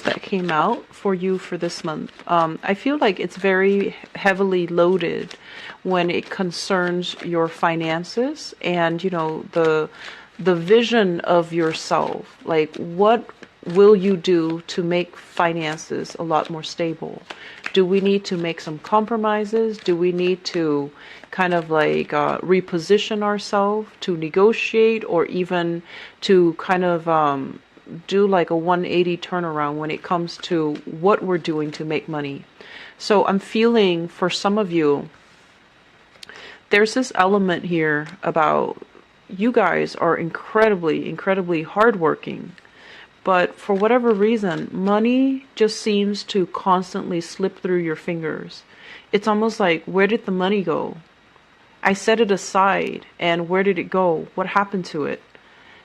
that came out for you for this month. I feel like it's very heavily loaded when it concerns your finances and, you know, the vision of yourself. Like, what will you do to make finances a lot more stable? Do we need to make some compromises? Do we need to kind of like reposition ourselves to negotiate, or even to kind of do like a 180 turnaround when it comes to what we're doing to make money? So I'm feeling for some of you, there's this element here about you guys are incredibly hardworking. But for whatever reason, money just seems to constantly slip through your fingers. It's almost like, where did the money go? I set it aside, and where did it go? What happened to it?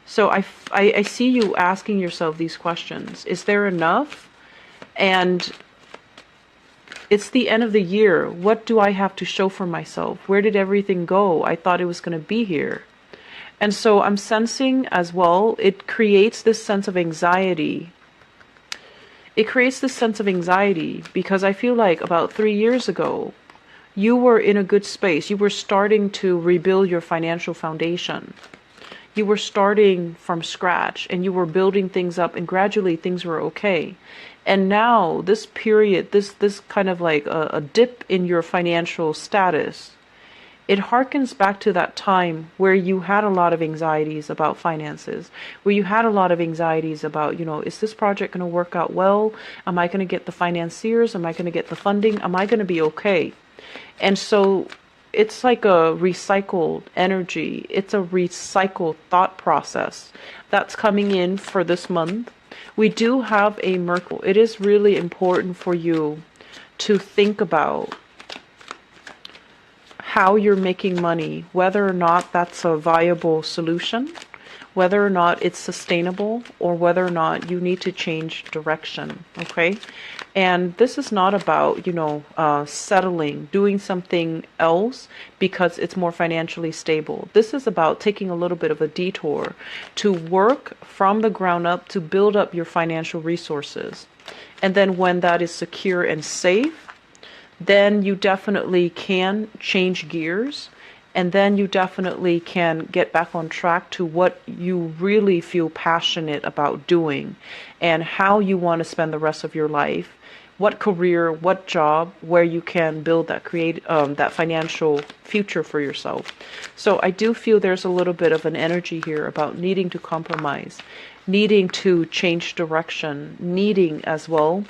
So I see you asking yourself these questions. Is there enough? And it's the end of the year. What do I have to show for myself? Where did everything go? I thought it was going to be here. And so I'm sensing as well, it creates this sense of anxiety. It creates this sense of anxiety because I feel like about 3 years ago, you were in a good space. You were starting to rebuild your financial foundation. You were starting from scratch and you were building things up, and gradually things were okay. And now this period, this kind of like a dip in your financial status, it harkens back to that time where you had a lot of anxieties about finances, where you had a lot of anxieties about, you know, is this project going to work out well? Am I going to get the financiers? Am I going to get the funding? Am I going to be okay? And so it's like a recycled energy. It's a recycled thought process that's coming in for this month. We do have a Mercury. It is really important for you to think about how you're making money, whether or not that's a viable solution, whether or not it's sustainable, or whether or not you need to change direction, okay? And this is not about, you know, settling, doing something else because it's more financially stable. This is about taking a little bit of a detour to work from the ground up to build up your financial resources. And then when that is secure and safe, then you definitely can change gears, and then you definitely can get back on track to what you really feel passionate about doing and how you want to spend the rest of your life, what career, what job, where you can build that that financial future for yourself. So I do feel there's a little bit of an energy here about needing to compromise, needing to change direction, needing as well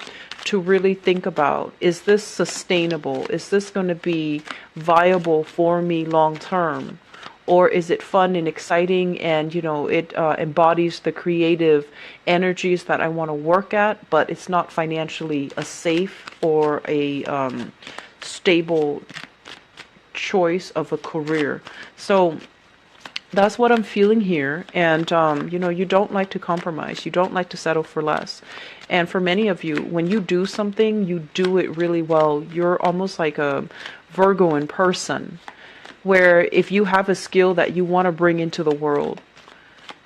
to really think about, is this sustainable? Is this going to be viable for me long term? Or is it fun and exciting and, you know, it embodies the creative energies that I want to work at, but it's not financially a safe or a stable choice of a career. So that's what I'm feeling here. And, you know, you don't like to compromise. You don't like to settle for less. And for many of you, when you do something, you do it really well. You're almost like a Virgo in person, where if you have a skill that you want to bring into the world,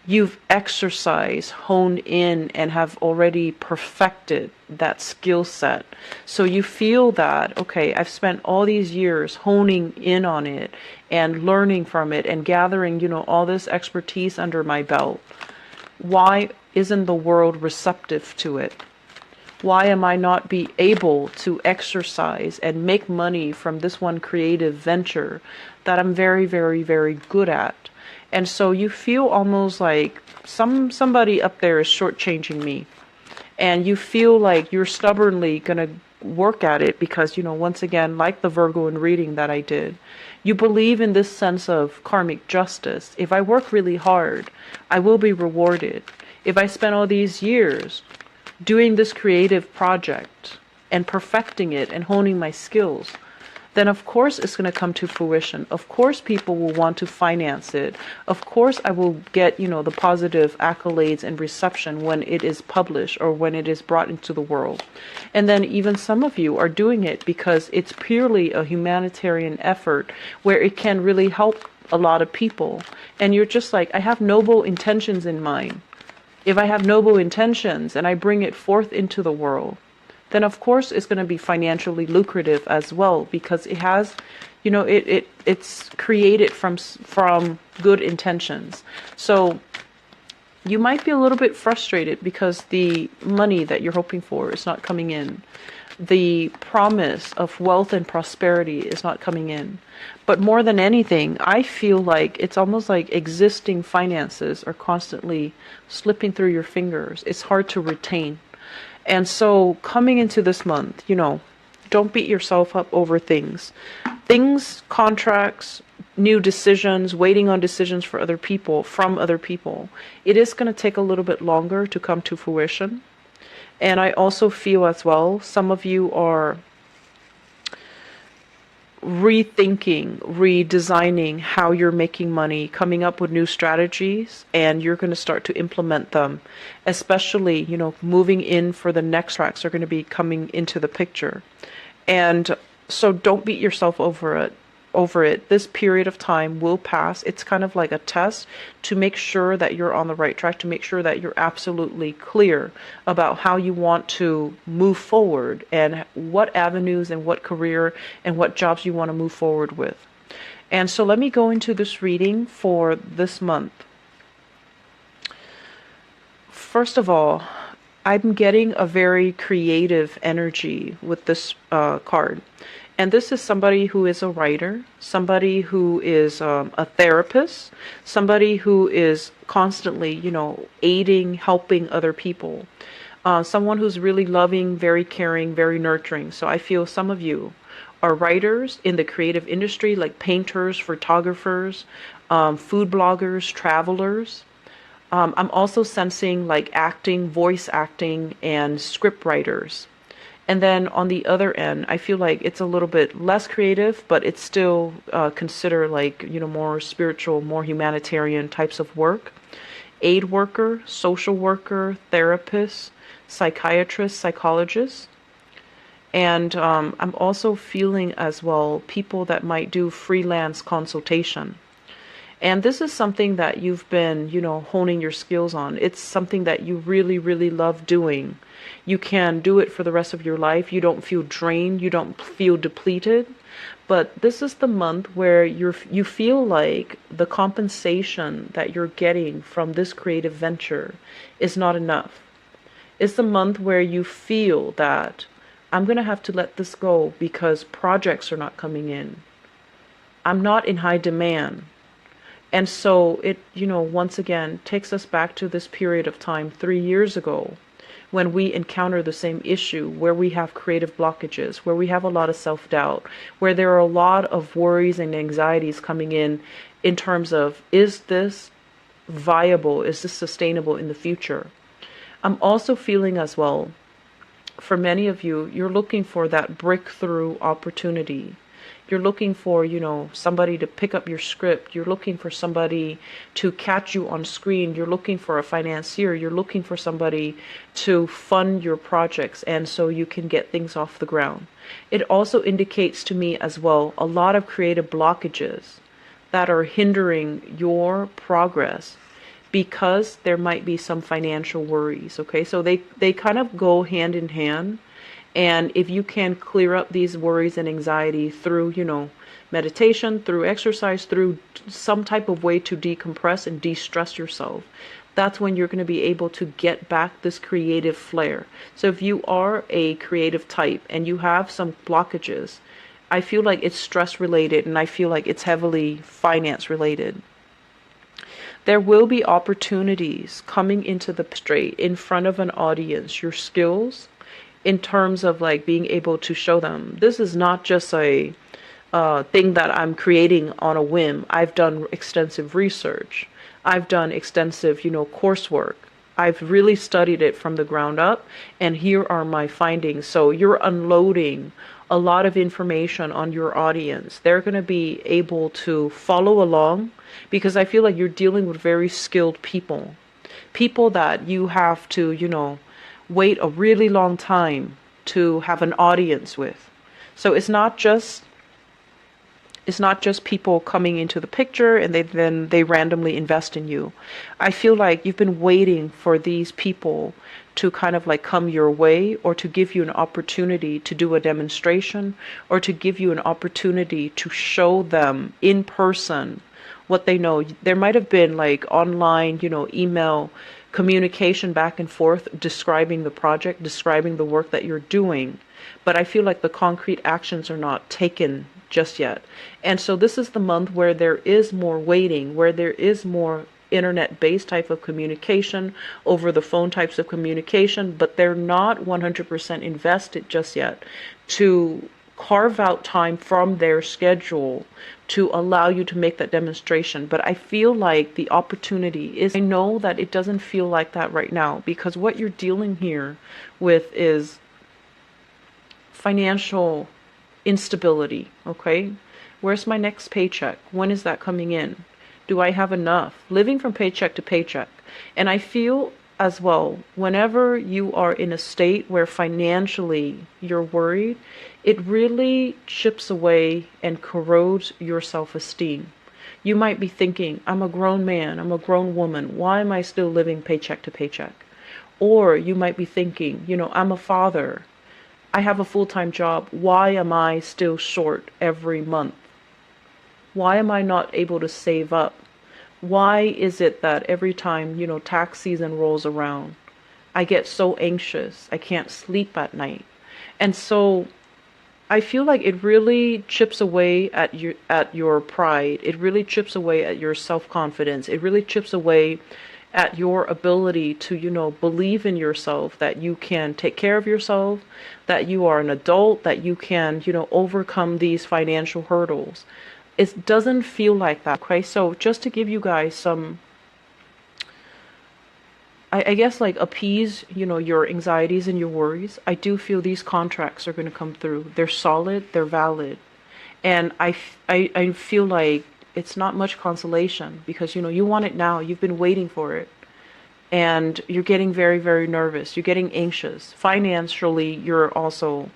you've exercised, honed in, and have already perfected that skill set. So you feel that, okay, I've spent all these years honing in on it and learning from it and gathering, you know, all this expertise under my belt. Why isn't the world receptive to it? Why am I not be able to exercise and make money from this one creative venture that I'm very, very, very good at? And so you feel almost like somebody up there is shortchanging me. And you feel like you're stubbornly going to work at it because, you know, once again, like the Virgo in reading that I did, you believe in this sense of karmic justice. If I work really hard, I will be rewarded. If I spend all these years doing this creative project and perfecting it and honing my skills, then of course it's going to come to fruition. Of course people will want to finance it. Of course I will get, you know, the positive accolades and reception when it is published or when it is brought into the world. And then even some of you are doing it because it's purely a humanitarian effort where it can really help a lot of people. And you're just like, I have noble intentions in mind. If I have noble intentions and I bring it forth into the world, then of course it's going to be financially lucrative as well, because it has, it's created from good intentions. So you might be a little bit frustrated because the money that you're hoping for is not coming in. The promise of wealth and prosperity is not coming in. But more than anything, I feel like it's almost like existing finances are constantly slipping through your fingers. It's hard to retain. And so coming into this month, don't beat yourself up over things. Things, contracts, new decisions, waiting on decisions for other people, from other people. It is going to take a little bit longer to come to fruition. And I also feel as well, some of you are rethinking, redesigning how you're making money, coming up with new strategies, and you're going to start to implement them. Especially, moving in for the next tracks are going to be coming into the picture. And so don't beat yourself over it. This period of time will pass. It's kind of like a test to make sure that you're on the right track, to make sure that you're absolutely clear about how you want to move forward and what avenues and what career and what jobs you want to move forward with. And so let me go into this reading for this month. First of all, I'm getting a very creative energy with this card. And this is somebody who is a writer, somebody who is a therapist, somebody who is constantly, aiding, helping other people. Someone who's really loving, very caring, very nurturing. So I feel some of you are writers in the creative industry, like painters, photographers, food bloggers, travelers. I'm also sensing like acting, voice acting, and script writers. And then on the other end, I feel like it's a little bit less creative, but it's still considered like, more spiritual, more humanitarian types of work. Aid worker, social worker, therapist, psychiatrist, psychologist. And I'm also feeling as well people that might do freelance consultation. And this is something that you've been, honing your skills on. It's something that you really, really love doing. You can do it for the rest of your life. You don't feel drained. You don't feel depleted. But this is the month where you feel like the compensation that you're getting from this creative venture is not enough. It's the month where you feel that I'm going to have to let this go because projects are not coming in. I'm not in high demand. And so it, once again, takes us back to this period of time 3 years ago when we encounter the same issue, where we have creative blockages, where we have a lot of self-doubt, where there are a lot of worries and anxieties coming in terms of, is this viable? Is this sustainable in the future? I'm also feeling as well, for many of you, you're looking for that breakthrough opportunity. You're looking for, somebody to pick up your script. You're looking for somebody to catch you on screen. You're looking for a financier. You're looking for somebody to fund your projects, and so you can get things off the ground. It also indicates to me as well a lot of creative blockages that are hindering your progress because there might be some financial worries. Okay, so they kind of go hand in hand. And if you can clear up these worries and anxiety through, meditation, through exercise, through some type of way to decompress and de-stress yourself, that's when you're going to be able to get back this creative flair. So if you are a creative type and you have some blockages, I feel like it's stress related, and I feel like it's heavily finance related. There will be opportunities coming into the straight in front of an audience. Your skills, in terms of like being able to show them, this is not just a thing that I'm creating on a whim. I've done extensive research. I've done extensive, coursework. I've really studied it from the ground up, and here are my findings. So you're unloading a lot of information on your audience. They're going to be able to follow along because I feel like you're dealing with very skilled people. People that you have to, wait a really long time to have an audience with. So it's not just It's not just people coming into the picture and they randomly invest in you. I feel like you've been waiting for these people to kind of like come your way, or to give you an opportunity to do a demonstration, or to give you an opportunity to show them in person what they know. There might have been like online, email communication back and forth describing the project, describing the work that you're doing. But I feel like the concrete actions are not taken just yet. And so this is the month where there is more waiting, where there is more internet-based type of communication, over the phone types of communication, but they're not 100% invested just yet to carve out time from their schedule to allow you to make that demonstration. But I feel like the opportunity is, I know that it doesn't feel like that right now, because what you're dealing here with is financial instability, okay? Where's my next paycheck? When is that coming in? Do I have enough? Living from paycheck to paycheck. And I feel as well, whenever you are in a state where financially you're worried, it really chips away and corrodes your self-esteem. You might be thinking, I'm a grown man, I'm a grown woman, why am I still living paycheck to paycheck? Or you might be thinking, I'm a father, I have a full-time job, why am I still short every month? Why am I not able to save up? Why is it that every time, tax season rolls around, I get so anxious, I can't sleep at night? And so I feel like it really chips away at your pride. It really chips away at your self-confidence. It really chips away at your ability to, believe in yourself, that you can take care of yourself, that you are an adult, that you can, overcome these financial hurdles. It doesn't feel like that, okay? So just to give you guys some, I guess, like appease, your anxieties and your worries, I do feel these contracts are going to come through. They're solid, they're valid. And I feel like it's not much consolation, because, you want it now. You've been waiting for it. And you're getting very, very nervous. You're getting anxious. Financially, you're also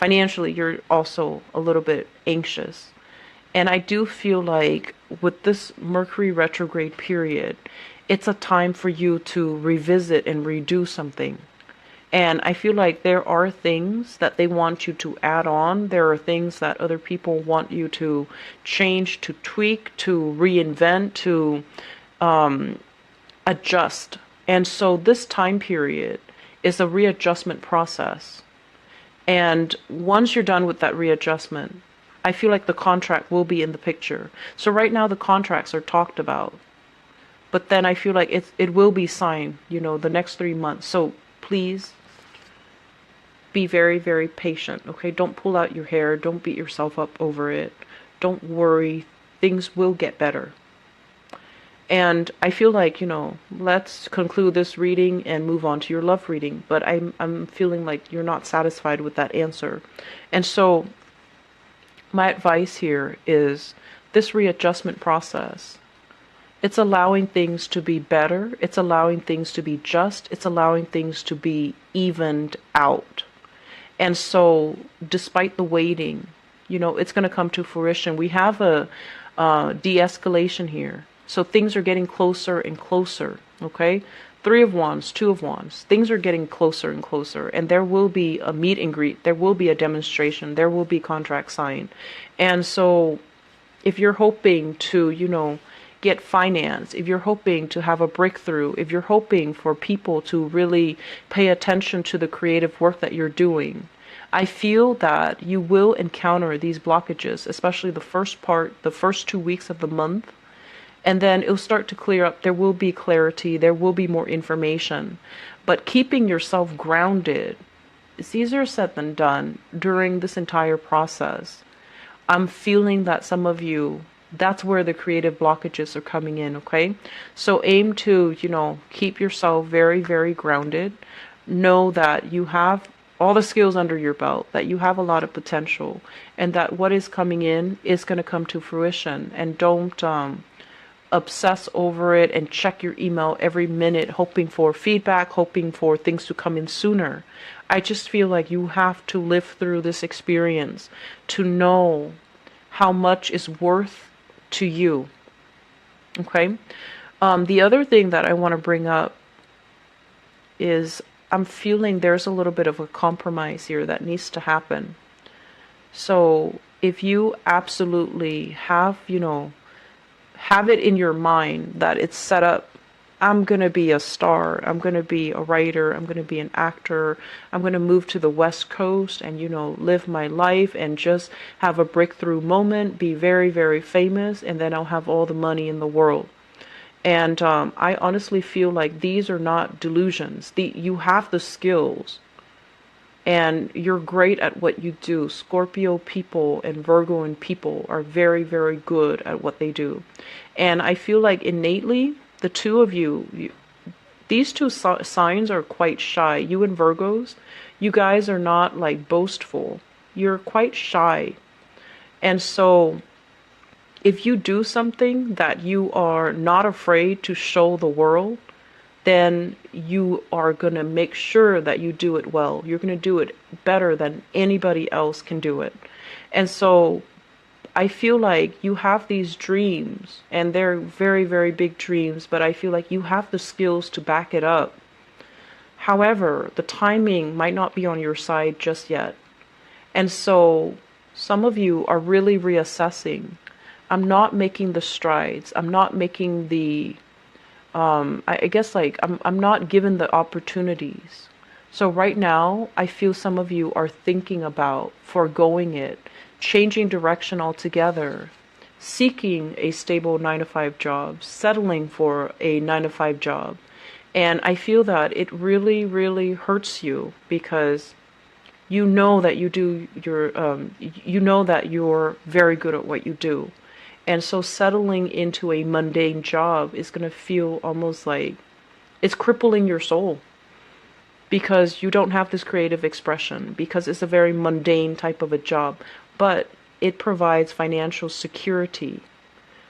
a little bit anxious. And I do feel like with this Mercury retrograde period, it's a time for you to revisit and redo something. And I feel like there are things that they want you to add on. There are things that other people want you to change, to tweak, to reinvent, to adjust. And so this time period is a readjustment process. And once you're done with that readjustment, I feel like the contract will be in the picture. So right now the contracts are talked about, but then I feel like it will be signed, the next 3 months. So please be very, very patient, okay? Don't pull out your hair. Don't beat yourself up over it. Don't worry. Things will get better. And I feel like, let's conclude this reading and move on to your love reading. But I'm feeling like you're not satisfied with that answer. And so my advice here is this readjustment process. It's allowing things to be better. It's allowing things to be just. It's allowing things to be evened out. And so despite the waiting, it's going to come to fruition. We have a de-escalation here. So things are getting closer and closer, okay? 3 of Wands, 2 of Wands. Things are getting closer and closer. And there will be a meet and greet. There will be a demonstration. There will be contract signed. And so if you're hoping to, get finance, if you're hoping to have a breakthrough, if you're hoping for people to really pay attention to the creative work that you're doing, I feel that you will encounter these blockages, especially the first 2 weeks of the month. And then it'll start to clear up. There will be clarity. There will be more information. But keeping yourself grounded is easier said than done during this entire process. I'm feeling that some of you, that's where the creative blockages are coming in, okay? So aim to, keep yourself very, very grounded. Know that you have all the skills under your belt, that you have a lot of potential, and that what is coming in is going to come to fruition. And don't obsess over it and check your email every minute, hoping for feedback, hoping for things to come in sooner. I just feel like you have to live through this experience to know how much is worth to you. Okay. The other thing that I want to bring up is I'm feeling there's a little bit of a compromise here that needs to happen. So if you absolutely have, have it in your mind that it's set up, I'm going to be a star, I'm going to be a writer, I'm going to be an actor, I'm going to move to the West Coast and, live my life and just have a breakthrough moment, be very, very famous, and then I'll have all the money in the world. And I honestly feel like these are not delusions. You have the skills and you're great at what you do. Scorpio people and Virgoan people are very, very good at what they do. And I feel like innately, the two of you these two signs are quite shy. You and Virgos, you guys are not like boastful. You're quite shy. And so if you do something that you are not afraid to show the world, then you are going to make sure that you do it well. You're going to do it better than anybody else can do it. And so I feel like you have these dreams, and they're very, very big dreams, but I feel like you have the skills to back it up. However, the timing might not be on your side just yet. And so some of you are really reassessing. I'm not making the strides. I'm not making the, I guess like, I'm not given the opportunities. So right now, I feel some of you are thinking about foregoing it, changing direction altogether, seeking a stable 9-to-5 job, settling for a 9-to-5 job. And I feel that it really, really hurts you because you know that you're very good at what you do. And so settling into a mundane job is going to feel almost like it's crippling your soul because you don't have this creative expression, because it's a very mundane type of a job, but it provides financial security.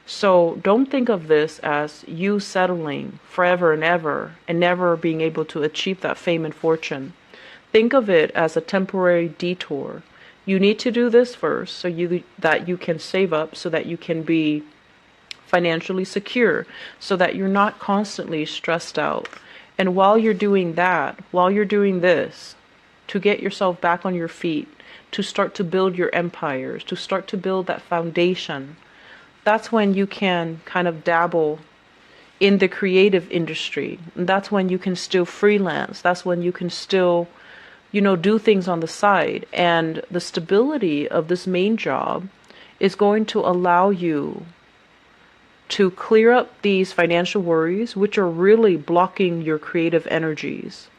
So don't think of this as you settling forever and ever and never being able to achieve that fame and fortune. Think of it as a temporary detour. You need to do this first so that you can save up, so that you can be financially secure, so that you're not constantly stressed out. And while you're doing that, while you're doing this, to get yourself back on your feet, to start to build your empires, to start to build that foundation, that's when you can kind of dabble in the creative industry. And that's when you can still freelance. That's when you can still do things on the side. And the stability of this main job is going to allow you to clear up these financial worries, which are really blocking your creative energies.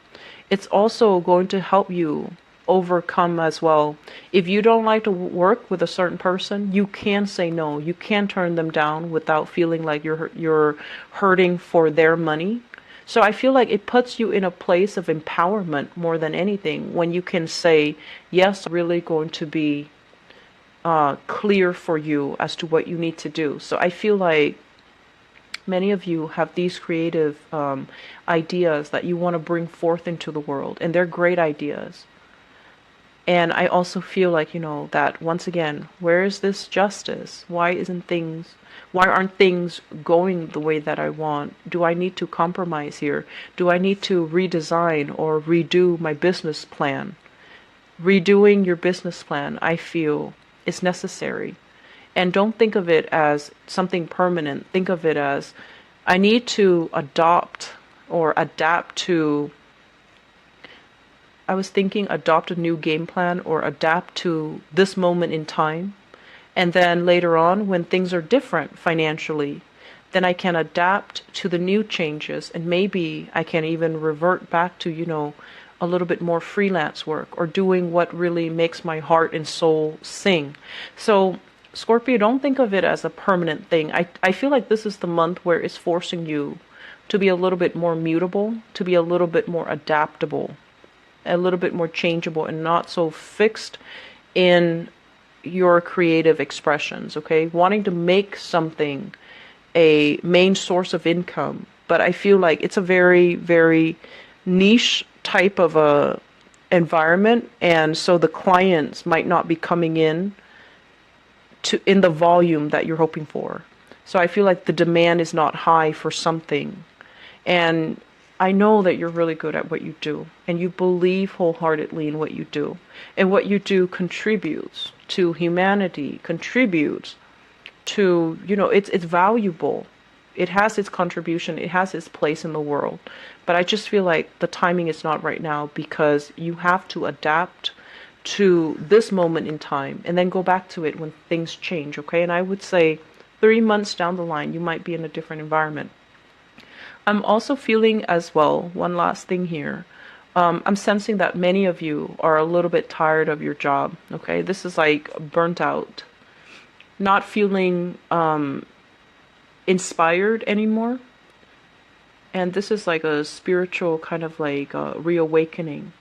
It's also going to help you overcome as well. If you don't like to work with a certain person, you can say no. You can turn them down without feeling like you're hurting for their money. So I feel like it puts you in a place of empowerment more than anything when you can say, yes, really going to be clear for you as to what you need to do. So I feel like many of you have these creative ideas that you want to bring forth into the world, and they're great ideas. And I also feel like, that once again, where is this justice? Why aren't things going the way that I want? Do I need to compromise here? Do I need to redesign or redo my business plan? Redoing your business plan, I feel, is necessary. And don't think of it as something permanent. Think of it as, I need to adopt to, I was thinking adopt a new game plan or adapt to this moment in time. And then later on, when things are different financially, then I can adapt to the new changes. And maybe I can even revert back to, a little bit more freelance work or doing what really makes my heart and soul sing. So Scorpio, don't think of it as a permanent thing. I feel like this is the month where it's forcing you to be a little bit more mutable, to be a little bit more adaptable, a little bit more changeable, and not so fixed in your creative expressions, okay? Wanting to make something a main source of income, but I feel like it's a very, very niche type of a environment, and so the clients might not be coming in in the volume that you're hoping for. So I feel like the demand is not high for something. And I know that you're really good at what you do, and you believe wholeheartedly in what you do. And what you do contributes to humanity, contributes to, it's valuable. It has its contribution, it has its place in the world. But I just feel like the timing is not right now, because you have to adapt to this moment in time and then go back to it when things change, okay? And I would say 3 months down the line, you might be in a different environment. I'm also feeling as well, one last thing here. I'm sensing that many of you are a little bit tired of your job, okay? This is like burnt out, not feeling inspired anymore. And this is like a spiritual kind of like reawakening.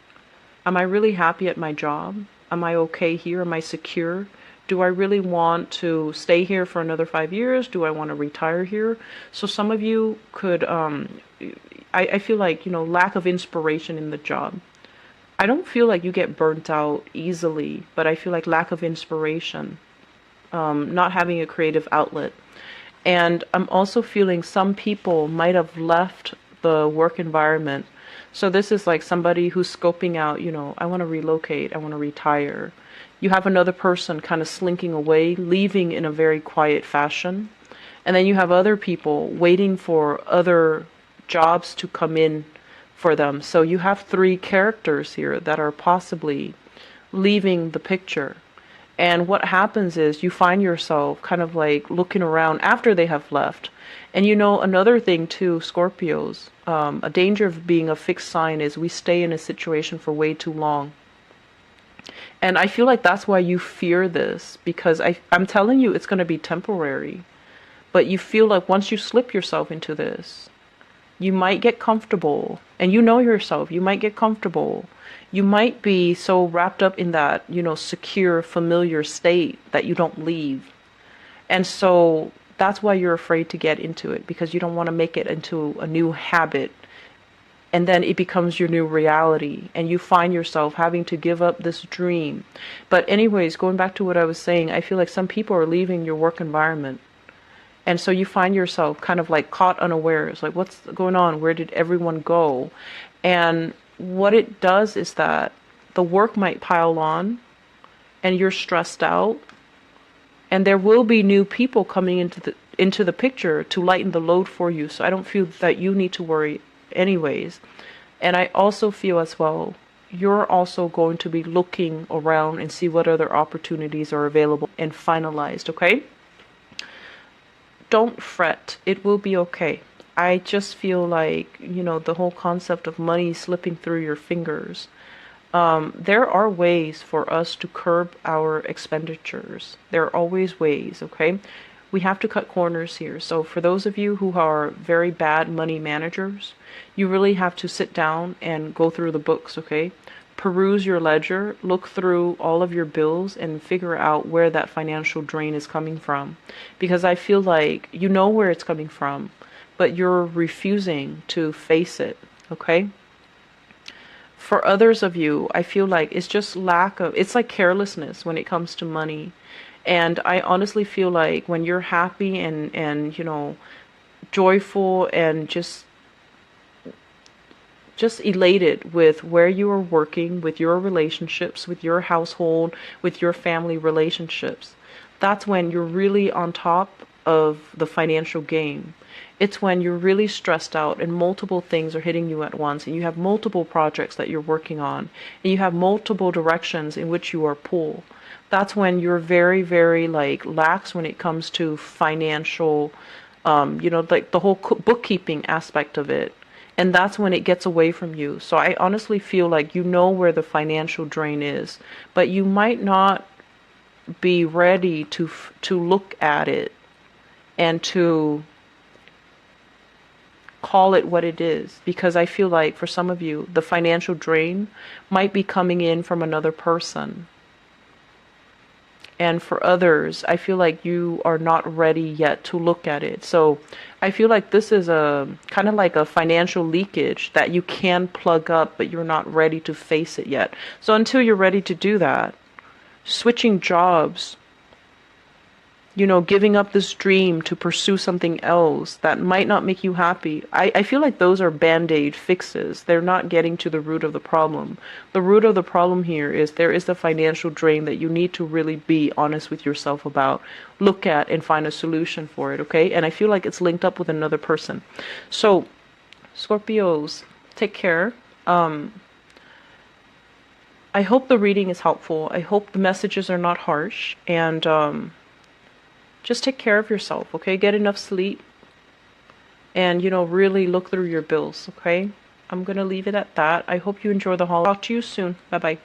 Am I really happy at my job? Am I okay here? Am I secure? Do I really want to stay here for another 5 years? Do I want to retire here? So some of you could, I feel like, lack of inspiration in the job. I don't feel like you get burnt out easily, but I feel like lack of inspiration, not having a creative outlet. And I'm also feeling some people might have left the work environment. So this is like somebody who's scoping out, I want to relocate, I want to retire. You have another person kind of slinking away, leaving in a very quiet fashion. And then you have other people waiting for other jobs to come in for them. So you have 3 characters here that are possibly leaving the picture. And what happens is you find yourself kind of like looking around after they have left. And another thing too, Scorpios, a danger of being a fixed sign is we stay in a situation for way too long. And I feel like that's why you fear this, because I'm telling you it's going to be temporary. But you feel like once you slip yourself into this, you might get comfortable. And you know yourself, you might get comfortable. You might be so wrapped up in that, secure, familiar state that you don't leave. And so that's why you're afraid to get into it, because you don't want to make it into a new habit. And then it becomes your new reality, and you find yourself having to give up this dream. But anyways, going back to what I was saying, I feel like some people are leaving your work environment. And so you find yourself kind of like caught unawares, like what's going on? Where did everyone go? And what it does is that the work might pile on and you're stressed out, and there will be new people coming into the picture to lighten the load for you. So I don't feel that you need to worry anyways. And I also feel as well, you're also going to be looking around and see what other opportunities are available and finalized, okay? Don't fret. It will be okay. I just feel like, the whole concept of money slipping through your fingers. There are ways for us to curb our expenditures. There are always ways, okay? We have to cut corners here. So for those of you who are very bad money managers, you really have to sit down and go through the books, okay? Peruse your ledger, look through all of your bills, and figure out where that financial drain is coming from. Because I feel like you know where it's coming from, but you're refusing to face it, okay? For others of you, I feel like it's just it's like carelessness when it comes to money. And I honestly feel like when you're happy and joyful and just elated with where you are working, with your relationships, with your household, with your family relationships, that's when you're really on top of the financial game. It's when you're really stressed out and multiple things are hitting you at once, and you have multiple projects that you're working on, and you have multiple directions in which you are pulled. That's when you're very, very lax when it comes to financial, like the whole bookkeeping aspect of it. And that's when it gets away from you. So I honestly feel like you know where the financial drain is, but you might not be ready to look at it and to call it what it is. Because I feel like for some of you, the financial drain might be coming in from another person. And for others, I feel like you are not ready yet to look at it. So I feel like this is a kind of like a financial leakage that you can plug up, but you're not ready to face it yet. So until you're ready to do that, switching jobs you know, giving up this dream to pursue something else that might not make you happy. I feel like those are band-aid fixes. They're not getting to the root of the problem. The root of the problem here is there is the financial drain that you need to really be honest with yourself about, look at, and find a solution for it, okay? And I feel like it's linked up with another person. So, Scorpios, take care. I hope the reading is helpful. I hope the messages are not harsh. And just take care of yourself, okay? Get enough sleep. And, you know, really look through your bills, okay? I'm going to leave it at that. I hope you enjoy the holiday. Talk to you soon. Bye-bye.